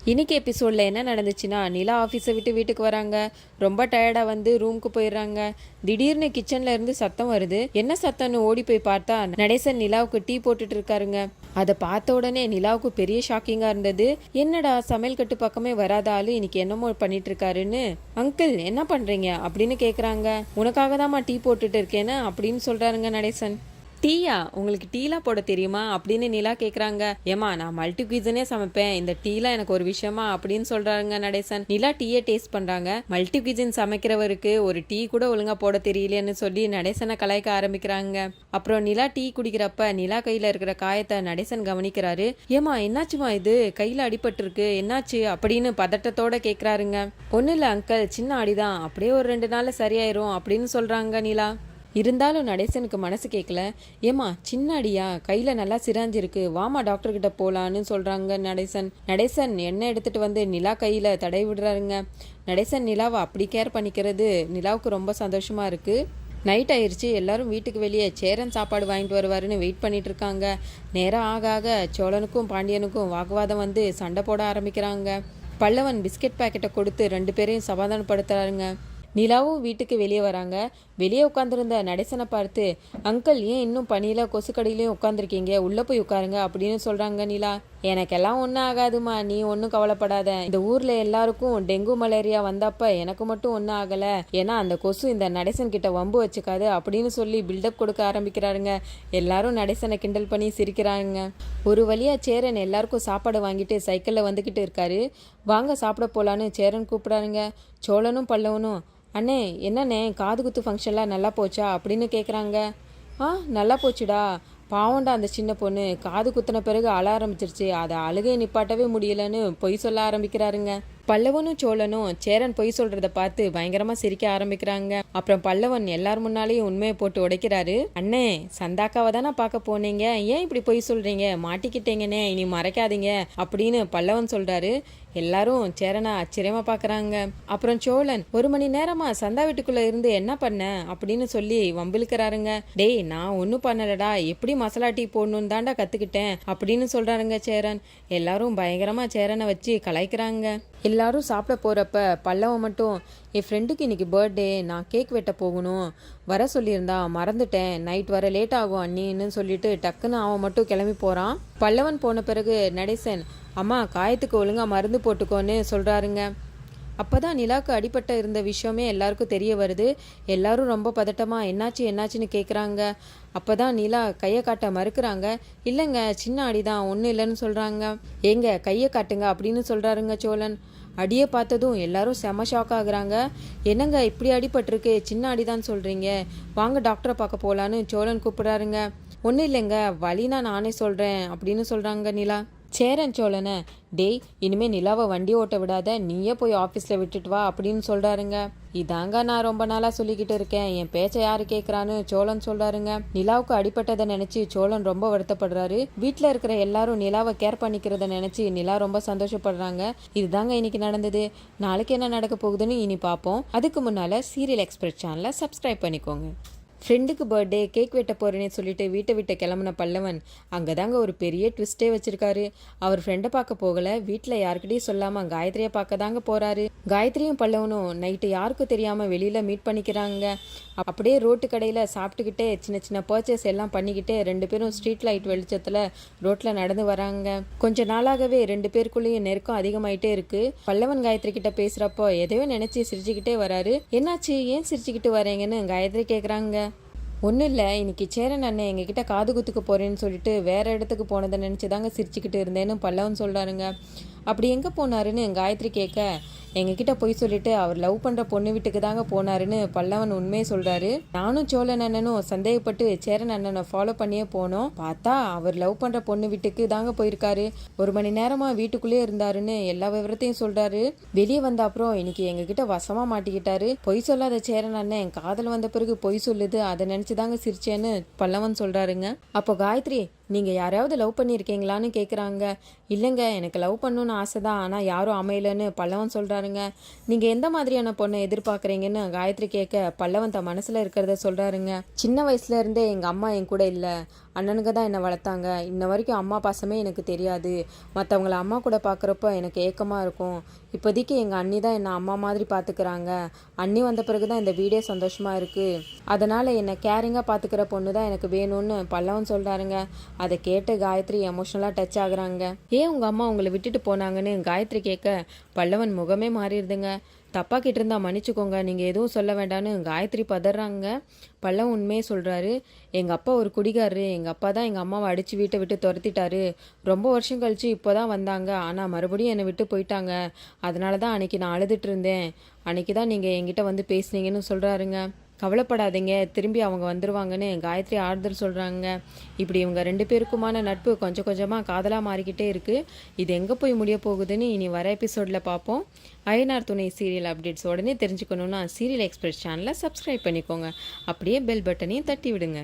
இன்னைக்கு எபிசோடில் என்ன நடந்துச்சுன்னா, நிலா ஆஃபீஸை விட்டு வீட்டுக்கு வராங்க. ரொம்ப டயர்டாக வந்து ரூமுக்கு போயிடுறாங்க. திடீர்னு கிச்சனில் இருந்து சத்தம் வருது. என்ன சத்தம்னு ஓடி போய் பார்த்தா நடேசன் நிலாவுக்கு டீ போட்டுட்டு இருக்காருங்க. அதை பார்த்த உடனே நிலாவுக்கு பெரிய ஷாக்கிங்காக இருந்தது. என்னடா சமையல் கட்டு பக்கமே வராத ஆளு இன்னைக்கு என்னமோ பண்ணிட்டு இருக்காருன்னு. அங்கிள் என்ன பண்ணுறீங்க அப்படின்னு கேட்குறாங்க. உனக்காக தான்மா டீ போட்டுட்டு இருக்கேன்னு அப்படின்னு சொல்கிறாருங்க நடேசன். டீயா? உங்களுக்கு டீலாம் போட தெரியுமா அப்படின்னு நிலா கேட்குறாங்க. ஏமா நான் மல்டி குயிசனே சமைப்பேன், இந்த டீலாம் எனக்கு ஒரு விஷயமா அப்படின்னு சொல்றாங்க நடேசன். நிலா டீயை டேஸ்ட் பண்றாங்க. மல்டி குயிசன் சமைக்கிறவருக்கு ஒரு டீ கூட ஒழுங்கா போட தெரியலையேன்னு சொல்லி நடேசனை கலாய்க்க ஆரம்பிக்கிறாங்க. அப்புறம் நிலா டீ குடிக்கிறப்ப நிலா கையில இருக்கிற காயத்தை நடேசன் கவனிக்கிறாரு. ஏமா என்னாச்சுமா, இது கையில அடிபட்டு இருக்கு, என்னாச்சு அப்படின்னு பதட்டத்தோட கேட்குறாருங்க. ஒன்றும் இல்லை அங்கிள், சின்ன அடிதான், அப்படியே ஒரு 2 நாள்ல சரியாயிரும் அப்படின்னு சொல்றாங்க நிலா. இருந்தாலும் நடேசனுக்கு மனசு கேட்கல. ஏமா சின்ன அடியா, கையில் நல்லா சிராஞ்சிருக்கு, வாமா டாக்டர்கிட்ட போகலான்னு சொல்கிறாங்க நடேசன். நடேசன் எண்ணெய் எடுத்துகிட்டு வந்து நிலா கையில் தடவி விடுறாருங்க. நடேசன் நிலாவை அப்படி கேர் பண்ணிக்கிறது நிலாவுக்கு ரொம்ப சந்தோஷமாக இருக்குது. நைட் ஆயிடுச்சு. எல்லாரும் வீட்டுக்கு வெளியே சேரன் சாப்பாடு வாங்கிட்டு வருவாருன்னு வெயிட் பண்ணிட்டு இருக்காங்க. நேரம் ஆக ஆக சோழனுக்கும் பாண்டியனுக்கும் வாக்குவாதம் வந்து சண்டை போட ஆரம்பிக்கிறாங்க. பல்லவன் பிஸ்கெட் பேக்கெட்டை கொடுத்து 2 பேரையும் சமாதானப்படுத்துறாருங்க. நிலாவும் வீட்டுக்கு வெளியே வராங்க. வெளியே உட்காந்துருந்த நடேசனை பார்த்து, அங்கிள் ஏன் இன்னும் பனியில் கொசுக்கடியிலையும் உட்காந்துருக்கீங்க, உள்ளே போய் உட்காருங்க அப்படின்னு சொல்கிறாங்க நிலா. எனக்கெல்லாம் ஒன்றும் ஆகாதுமா, நீ ஒன்றும் கவலைப்படாத. இந்த ஊரில் எல்லாருக்கும் டெங்கு மலேரியா வந்தப்ப எனக்கு மட்டும் ஒன்றும் ஆகலை, ஏன்னா அந்த கொசு இந்த நடேசன் கிட்ட வம்பு வச்சுக்காது அப்படின்னு சொல்லி பில்டப் கொடுக்க ஆரம்பிக்கிறாருங்க. எல்லாரும் நடேசனை கிண்டல் பண்ணி சிரிக்கிறாங்க. ஒரு வழியாக சேரன் எல்லாருக்கும் சாப்பாடு வாங்கிட்டு சைக்கிளில் வந்துக்கிட்டு இருக்காரு. வாங்க சாப்பிட போகலான்னு சேரன் கூப்பிட்றாருங்க. சோழனும் பல்லவனும், அண்ணே என்னண்ணே காது குத்து ஃபங்க்ஷன்லாம் நல்லா போச்சா அப்படின்னு கேட்குறாங்க. நல்லா போச்சுடா, பாவண்டா அந்த சின்ன பொண்ணு, காது குத்தின பிறகு அழ ஆரம்பிச்சிருச்சு, அதை அழுகையை நிப்பாட்டவே முடியலன்னு பொய் சொல்ல ஆரம்பிக்கிறாருங்க. பல்லவனும் சோழனும் சேரன் பொய் சொல்றத பார்த்து பயங்கரமா சிரிக்க ஆரம்பிக்கிறாங்க. அப்புறம் பல்லவன் எல்லார் முன்னாலேயும் உண்மையை போட்டு உடைக்கிறாரு. அண்ணே சந்தாக்காவை தானே பார்க்க போனீங்க, ஏன் இப்படி பொய் சொல்றீங்க, மாட்டிக்கிட்டீங்கன்னே, இனி மறைக்காதீங்க அப்படின்னு பல்லவன் சொல்றாரு. எல்லாரும் சேரனை ஆச்சரியமா பாக்குறாங்க. அப்புறம் சோழன், 1 மணி நேரமா சந்தா வீட்டுக்குள்ள இருந்து என்ன பண்ண அப்படின்னு சொல்லி வம்பிழுக்கிறாருங்க. டேய் நான் ஒன்னும் பண்ணலடா, எப்படி மசாலா டீ போடணும்னு தாண்டா கத்துக்கிட்டேன் அப்படின்னு சொல்றாருங்க சேரன். எல்லாரும் பயங்கரமா சேரனை வச்சு கலாய்க்கிறாங்க. எல்லாரும் சாப்பிட போகிறப்ப பல்லவன் மட்டும், என் ஃப்ரெண்டுக்கு இன்றைக்கி பர்த்டே, நான் கேக் வெட்ட போகணும், வர சொல்லியிருந்தா மறந்துட்டேன், நைட் வர லேட் ஆகும் அண்ணின்னு சொல்லிட்டு டக்குன்னு அவன் மட்டும் கிளம்பி போகிறான். பல்லவன் போன பிறகு நடேசன், அம்மா காயத்துக்கு ஒழுங்காக மருந்து போட்டுக்கோன்னு சொல்கிறாருங்க. அப்போ தான் நிலாவுக்கு அடிபட்ட இருந்த விஷயமே எல்லாருக்கும் தெரிய வருது. எல்லாரும் ரொம்ப பதட்டமாக என்னாச்சுன்னு கேட்குறாங்க. அப்போ தான் நிலா கையை காட்ட மறுக்கிறாங்க. இல்லைங்க சின்ன அடிதான், ஒன்றும் இல்லைன்னு சொல்கிறாங்க. ஏங்க கையை காட்டுங்க அப்படின்னு சொல்கிறாருங்க சோழன். அடியை பார்த்ததும் எல்லாரும் செம ஷாக் ஆகுறாங்க. என்னங்க இப்படி அடிபட்டிருக்கு, சின்ன அடிதான் சொல்கிறீங்க, வாங்க டாக்டரை பார்க்க போகலான்னு சோழன் கூப்பிட்றாருங்க. ஒன்றும் இல்லைங்க, வலினா நானே சொல்கிறேன் அப்படின்னு சொல்கிறாங்க நிலா. சேரன் சோழனை, டேய் இனிமே நிலாவை வண்டி ஓட்ட விடாத, நீயே போய் ஆஃபீஸில் விட்டுட்டு வா அப்படின்னு சொல்கிறாருங்க. இதாங்க நான் ரொம்ப நாளாக சொல்லிக்கிட்டு இருக்கேன், என் பேச்சை யாரு கேட்குறான்னு சோழன் சொல்கிறாருங்க. நிலாவுக்கு அடிப்பட்டதை நினச்சி சோழன் ரொம்ப வருத்தப்படுறாரு. வீட்டில் இருக்கிற எல்லாரும் நிலாவை கேர் பண்ணிக்கிறத நினச்சி நிலா ரொம்ப சந்தோஷப்படுறாங்க. இதுதாங்க இன்னைக்கு நடந்தது. நாளைக்கு என்ன நடக்க போகுதுன்னு இனி பார்ப்போம். அதுக்கு முன்னால் சீரியல் எக்ஸ்பிரஸ் சேனலை சப்ஸ்கிரைப் பண்ணிக்கோங்க. ஃப்ரெண்டுக்கு பர்த்டே, கேக் வெட்ட போகிறேன்னு சொல்லிட்டு வீட்டை விட்டு கிளம்புன பல்லவன் அங்கே தாங்க ஒரு பெரிய ட்விஸ்டே வச்சுருக்காரு. அவர் ஃப்ரெண்டை பார்க்க போகலை, வீட்டில் யாருக்கிட்டையும் சொல்லாமல் காயத்ரியை பார்க்க தாங்க போகிறாரு. காயத்ரியும் பல்லவனும் நைட்டு யாருக்கும் தெரியாமல் வெளியில் மீட் பண்ணிக்கிறாங்க. அப்படியே ரோட்டு கடையில் சாப்பிட்டுக்கிட்டே சின்ன சின்ன பர்ச்சேஸ் எல்லாம் பண்ணிக்கிட்டே 2 பேரும் ஸ்ட்ரீட் லைட் வெளிச்சத்தில் ரோட்டில் நடந்து வராங்க. கொஞ்ச நாளாகவே 2 பேருக்குள்ளேயும் நெருக்கம் அதிகமாயிட்டே இருக்கு. பல்லவன் காயத்ரி கிட்ட பேசுகிறப்போ எதையோ நினச்சி சிரிச்சுக்கிட்டே வராரு. என்னாச்சு, ஏன் சிரிச்சுக்கிட்டு வரீங்கன்னு காயத்ரி கேட்குறாங்க. ஒன்றும் இல்லை, இன்னைக்கு சேரன் அண்ணன் எங்ககிட்ட காது குத்துக்கு போகிறேன்னு சொல்லிட்டு வேறு இடத்துக்கு போனதை நினச்சி தாங்க சிரிச்சுக்கிட்டு இருந்தேன்னு பல்லவன் சொல்கிறாருங்க. அப்படி எங்கே போனாருன்னு காயத்ரி கேட்க, எங்ககிட்ட போய் சொல்லிட்டு அவர் லவ் பண்ணுற பொண்ணு வீட்டுக்கு தாங்க போனாருன்னு பல்லவன் உண்மையை சொல்கிறாரு. நானும் சோழன் அண்ணனும் சந்தேகப்பட்டு சேரன் அண்ணனை ஃபாலோ பண்ணியே போனோம். பார்த்தா அவர் லவ் பண்ணுற பொண்ணு வீட்டுக்கு தாங்க போயிருக்காரு. 1 மணி நேரமாக வீட்டுக்குள்ளேயே இருந்தாருன்னு எல்லா விவரத்தையும் சொல்கிறாரு. வெளியே வந்த அப்புறம் இன்னைக்கு எங்ககிட்ட வசமாக மாட்டிக்கிட்டாரு. பொய் சொல்லாத சேரன் அண்ணன் என் காதல் வந்த பிறகு பொய் சொல்லுது, அதை நினச்சி தாங்க சிரிச்சேன்னு பல்லவன் சொல்கிறாருங்க. அப்போ காயத்ரி, நீங்கள் யாரையாவது லவ் பண்ணியிருக்கீங்களான்னு கேட்குறாங்க. இல்லைங்க, எனக்கு லவ் பண்ணணுன்னு ஆசை தான், ஆனால் யாரும் அமையலன்னு பல்லவன் சொல்கிறாருங்க. நீங்கள் எந்த மாதிரியான பொண்ணை எதிர்பார்க்குறீங்கன்னு காயத்ரி கேட்க பல்லவன் தன் மனசில் இருக்கிறத சொல்கிறாருங்க. சின்ன வயசுலேருந்தே எங்கள் அம்மா என் கூட இல்லை, அண்ணனுங்க தான் என்னை வளர்த்தாங்க. இன்ன வரைக்கும் அம்மா பாசமே எனக்கு தெரியாது. மற்றவங்கள அம்மா கூட பார்க்குறப்ப எனக்கு ஏக்கமாக இருக்கும். இப்போதைக்கு எங்கள் அண்ணி தான் என்னை அம்மா மாதிரி பார்த்துக்கிறாங்க. அண்ணி வந்த பிறகு தான் இந்த வீடே சந்தோஷமாக இருக்குது. அதனால் என்னை கேரிங்காக பார்த்துக்கிற பொண்ணு தான் எனக்கு வேணும்னு பல்லவன் சொல்கிறாருங்க. அதை கேட்டு காயத்ரி எமோஷ்னலாக டச் ஆகுறாங்க. ஏன் உங்கள் அம்மா உங்களை விட்டுட்டு போனாங்கன்னு காயத்ரி கேட்க பல்லவன் முகமே மாறிடுதுங்க. தப்பா கிட்டிருந்தா மன்னிச்சுக்கோங்க, நீங்கள் எதுவும் சொல்ல வேண்டான்னு காயத்ரி பதறாங்க. பல்லவன் உண்மையே சொல்கிறாரு. எங்கள் அப்பா ஒரு குடிகாரரு. எங்கள் அப்பா தான் எங்கள் அம்மாவை அடித்து வீட்டை விட்டு துரத்திட்டாரு. ரொம்ப வருஷம் கழித்து இப்போ தான் வந்தாங்க. ஆனால் மறுபடியும் என்னை விட்டு போயிட்டாங்க. அதனால தான் அன்றைக்கி நான் அழுதுட்டு இருந்தேன். அன்றைக்கி தான் நீங்கள் என்கிட்ட வந்து பேசுனீங்கன்னு சொல்கிறாருங்க. கவலைப்படாதீங்க, திரும்பி அவங்க வந்துடுவாங்கன்னு காயத்ரி ஆறுதல் சொல்கிறாங்க. இப்படி இவங்க 2 பேருக்குமான நட்பு கொஞ்சம் கொஞ்சமாக காதலாக மாறிக்கிட்டே இருக்குது. இது எங்கே போய் முடிய போகுதுன்னு இனி வர எபிசோடில் பார்ப்போம். ஐயனார் துணை சீரியல் அப்டேட்ஸ் உடனே தெரிஞ்சுக்கணுன்னா சீரியல் எக்ஸ்பிரஸ் சேனலை சப்ஸ்கிரைப் பண்ணிக்கோங்க. அப்படியே பெல் பட்டனையும் தட்டி விடுங்க.